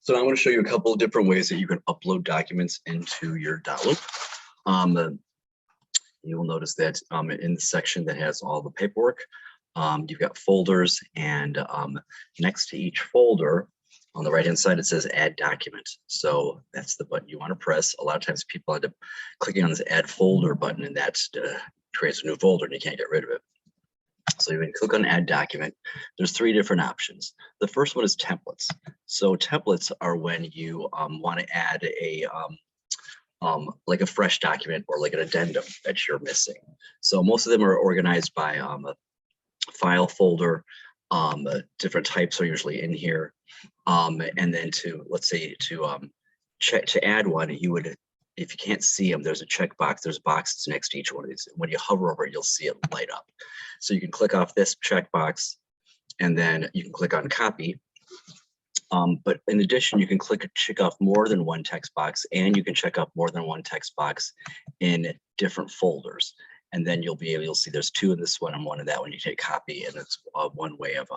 So I want to show you a couple of different ways that you can upload documents into your Dotloop. You will notice that in the section that has all the paperwork, you've got folders, and next to each folder on the right hand side it says add document. So that's the button you want to press. A lot of times people end up clicking on this add folder button, and that creates a new folder and you can't get rid of it. So you can click on add document. There's three different options. The first one is templates. So templates are when you want to add a like a fresh document or like an addendum that you're missing. So most of them are organized by a file folder. Different types are usually in here. And then to, let's say, to add one, you would, if you can't see them, there's a checkbox. There's boxes next to each one of these. When you hover over it, you'll see it light up. So you can click off this checkbox, and then you can click on copy. But in addition, you can check off more than one text box, and you can check off more than one text box in different folders. And then you'll see there's two in this one and one in that one. You take copy, and it's one way of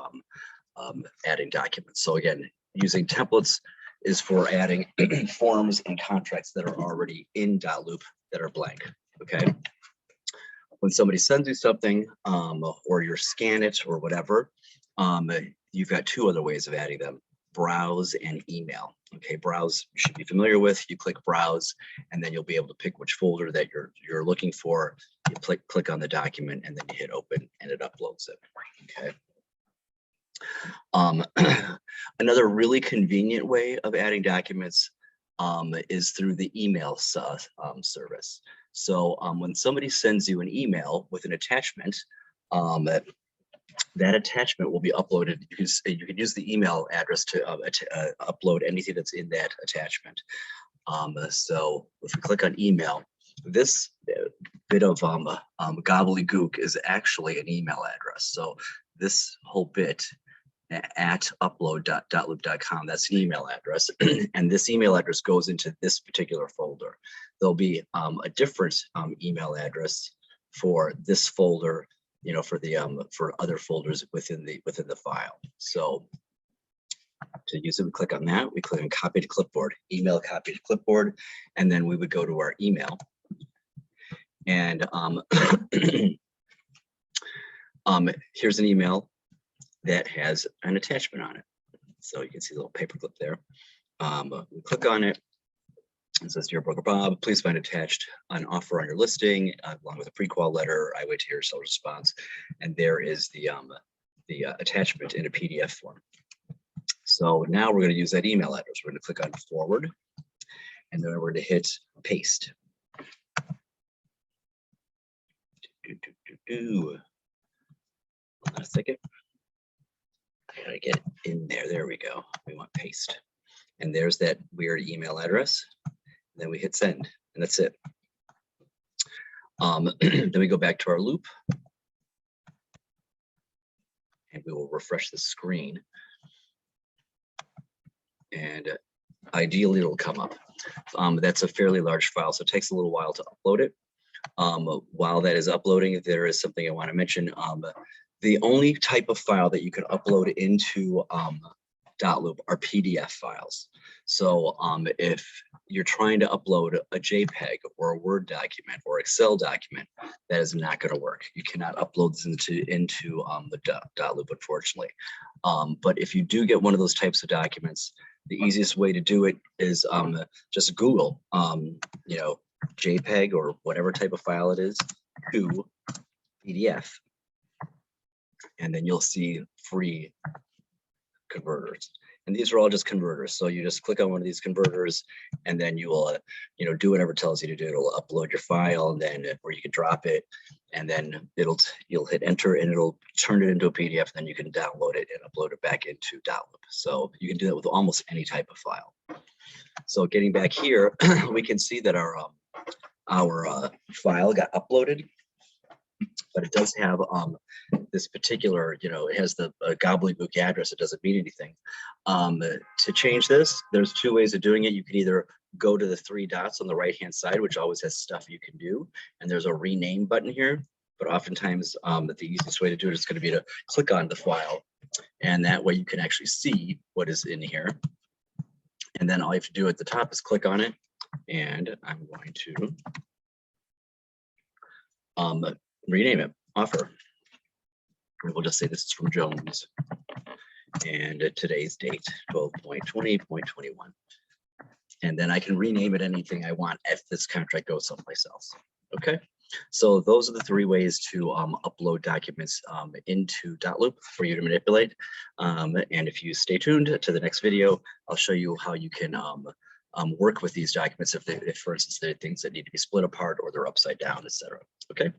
adding documents. So again, using templates is for adding forms and contracts that are already in Dotloop that are blank. Okay. When somebody sends you something, or you scan it or whatever, you've got two other ways of adding them: browse and email. Okay, browse you should be familiar with. You click browse, and then you'll be able to pick which folder that you're looking for. You click on the document, and then you hit open, and it uploads it. Okay. Another really convenient way of adding documents is through the email service. So when somebody sends you an email with an attachment, that attachment will be uploaded. You can use the email address to upload anything that's in that attachment. So if we click on email, this bit of gobbledygook is actually an email address. So this whole bit at upload.dotloop.com, that's an email address. And this email address goes into this particular folder. There'll be a different email address for this folder, you know, for the for other folders within the file. So to use it, we click on that, we click on copy to clipboard, email copy to clipboard, and then we would go to our email. And here's an email that has an attachment on it. So you can see the little paperclip there. We click on it. It says, "Dear Broker Bob, please find attached an offer on your listing, along with a pre-qual letter. I wait to hear your sales response." And there is the attachment in a PDF form. So now we're going to use that email address. We're going to click on forward, and then we're going to hit paste. Hold on a second. I gotta get it in there. There we go. We want paste. And there's that weird email address. Then we hit send, and that's it. Then we go back to our loop, and we will refresh the screen. And ideally it'll come up. That's a fairly large file, so it takes a little while to upload it. While that is uploading, there is something I want to mention. The only type of file that you can upload into Dotloop are PDF files. So if you're trying to upload a JPEG or a Word document or Excel document, that is not going to work. You cannot upload this into the Dotloop, unfortunately. But if you do get one of those types of documents, the easiest way to do it is just Google, you know, JPEG or whatever type of file it is to PDF. And then you'll see free converters. And these are all just converters. So you just click on one of these converters, and then you will, you know, do whatever it tells you to do. It'll upload your file, and then, or you can drop it, and then you'll hit enter, and it'll turn it into a PDF. Then you can download it and upload it back into Dotloop. So you can do that with almost any type of file. So getting back here, we can see that our file got uploaded, but it does have this particular, you know, it has the gobbledygook address. It doesn't mean anything. To change this, there's two ways of doing it. You can either go to the three dots on the right hand side, which always has stuff you can do, and there's a rename button here. But oftentimes the easiest way to do it is going to be to click on the file, and that way you can actually see what is in here. And then all you have to do at the top is click on it, and I'm going to rename it offer. And we'll just say this is from Jones, and today's date 12.20.21. And then I can rename it anything I want if this contract goes someplace else. Okay, so those are the 3 ways to upload documents into Dotloop for you to manipulate. And if you stay tuned to the next video, I'll show you how you can work with these documents if for instance, they're things that need to be split apart or they're upside down, etc. Okay.